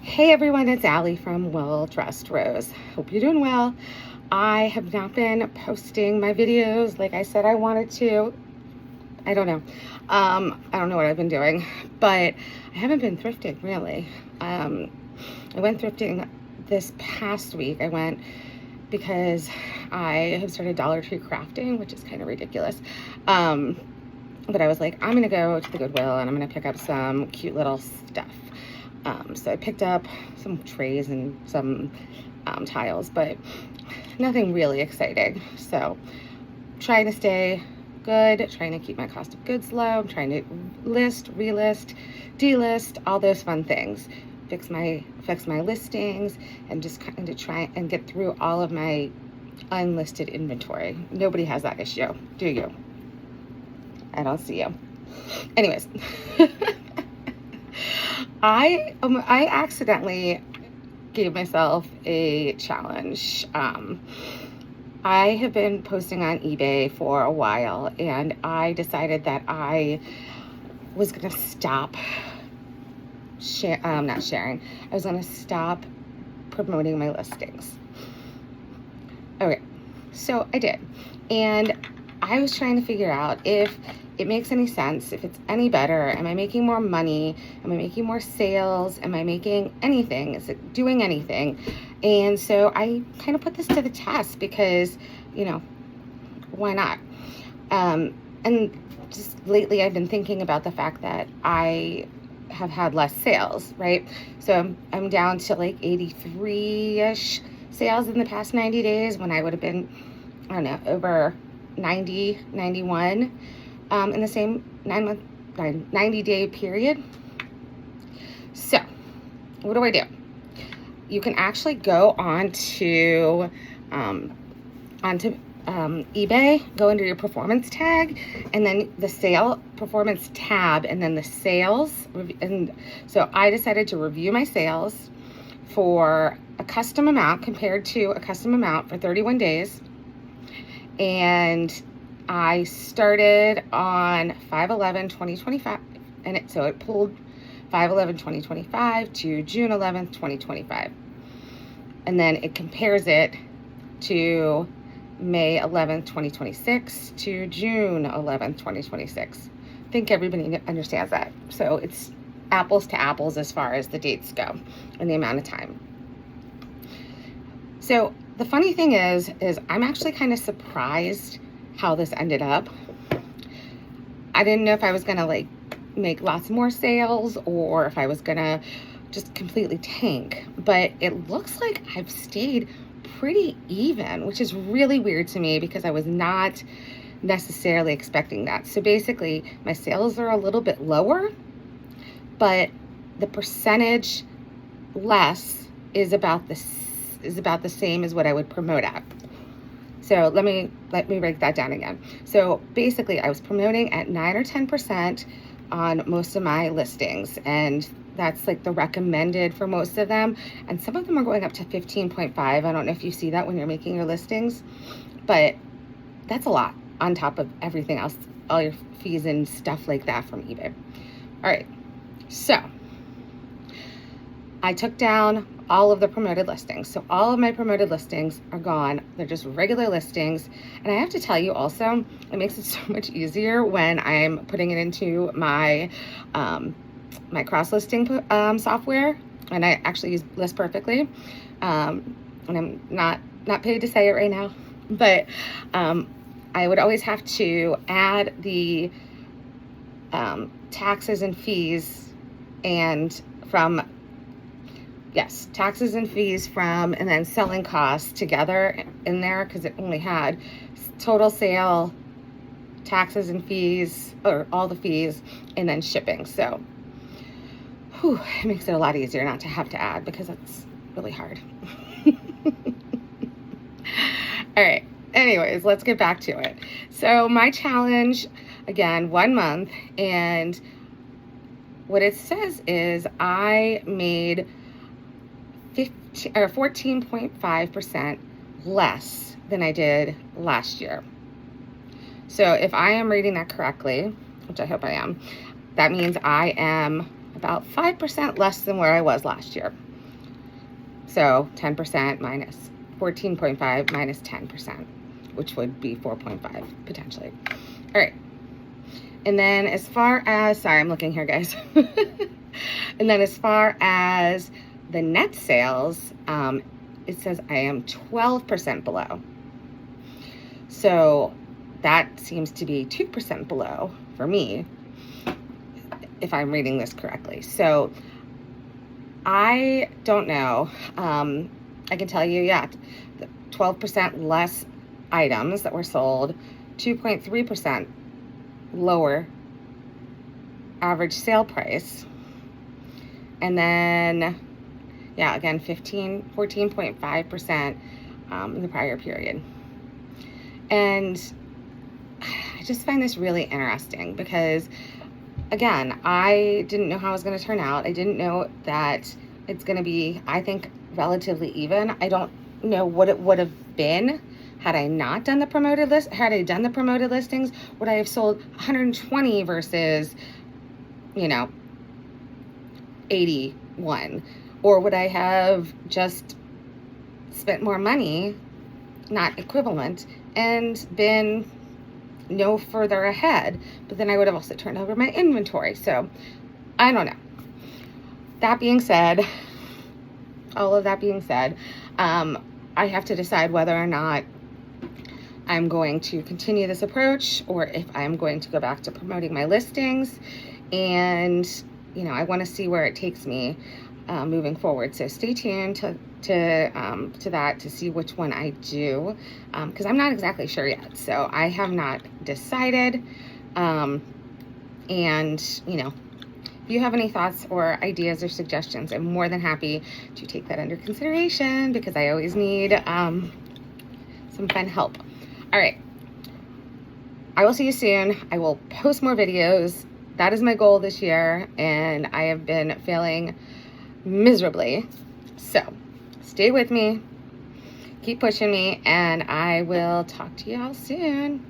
Hey everyone, it's Allie from Well Dressed Rose. Hope you're doing well. I have not been posting my videos like I said I wanted to. I don't know. I don't know what I've been doing, but I haven't been thrifting really. I went thrifting this past week. I went because I have started Dollar Tree crafting, which is kind of ridiculous. But I was like, I'm gonna go to the Goodwill and I'm gonna pick up some cute little stuff. So I picked up some trays and some tiles, but nothing really exciting. So trying to stay good, trying to keep my cost of goods low. I'm trying to list, relist, delist, all those fun things. Fix my listings and just kind of try and get through all of my unlisted inventory. Nobody has that issue, do you? I don't see you. Anyways, I accidentally gave myself a challenge. I have been posting on eBay for a while, and I decided that I was gonna stop not sharing. I was gonna stop promoting my listings. Okay, so I did, and I was trying to figure out if it makes any sense, if it's any better. Am I making more money? Am I making more sales? Am I making anything? Is it doing anything? And so I kind of put this to the test because, you know, why not? And just lately I've been thinking about the fact that I have had less sales, right? So I'm down to like 83-ish sales in the past 90 days when I would have been, I don't know, over 90, 91 in the same 90-day period. So what do I do? You can actually go onto eBay, go under your performance tag, and then the sale performance tab, and then the sales. And so I decided to review my sales for a custom amount compared to a custom amount for 31 days. And I started on 5/11/2025, and it pulled 5/11/2025 to June 11th, 2025. And then it compares it to May 11th, 2026 to June 11th, 2026. I think everybody understands that. So it's apples to apples as far as the dates go and the amount of time. So the funny thing is I'm actually kind of surprised how this ended up. I didn't know if I was gonna like make lots more sales or if I was gonna just completely tank, but it looks like I've stayed pretty even, which is really weird to me because I was not necessarily expecting that. So basically my sales are a little bit lower, but the percentage less is about the same as what I would promote at. So let me break that down again. So basically I was promoting at 9 or 10% on most of my listings, and that's like the recommended for most of them. And some of them are going up to 15.5. I don't know if you see that when you're making your listings, but that's a lot on top of everything else, all your fees and stuff like that from eBay. All right, so I took down all of the promoted listings. So all of my promoted listings are gone. They're just regular listings. And I have to tell you also, it makes it so much easier when I'm putting it into my my cross listing software. And I actually use List Perfectly. And I'm not paid to say it right now, but I would always have to add the taxes and fees and taxes and fees from, and then selling costs together in there because it only had total sale, taxes and fees, or all the fees, and then shipping. So it makes it a lot easier not to have to add because that's really hard. All right. Anyways, let's get back to it. So my challenge, again, 1 month, and what it says is I made 14.5% less than I did last year. So if I am reading that correctly, which I hope I am, that means I am about 5% less than where I was last year. So 10% minus 14.5 minus 10%, which would be 4.5 potentially. All right. And then as far as, sorry, I'm looking here, guys. And then as far as the net sales, it says I am 12% below. So that seems to be 2% below for me, if I'm reading this correctly. So I don't know. I can tell you, yeah, 12% less items that were sold, 2.3% lower average sale price. And then, yeah, again, 14.5% in the prior period. And I just find this really interesting because, again, I didn't know how it was going to turn out. I didn't know that it's going to be, I think, relatively even. I don't know what it would have been had I not done the promoted list. Had I done the promoted listings, would I have sold 120 versus, 81? Or would I have just spent more money, not equivalent, and been no further ahead? But then I would have also turned over my inventory. So I don't know. That being said, all of that being said, I have to decide whether or not I'm going to continue this approach or if I'm going to go back to promoting my listings. And I want to see where it takes me moving forward. So stay tuned to that to see which one I do, because I'm not exactly sure yet. So I have not decided. And if you have any thoughts or ideas or suggestions, I'm more than happy to take that under consideration because I always need some fun help. All right. I will see you soon. I will post more videos. That is my goal this year, and I have been failing miserably. So stay with me, keep pushing me, and I will talk to you all soon.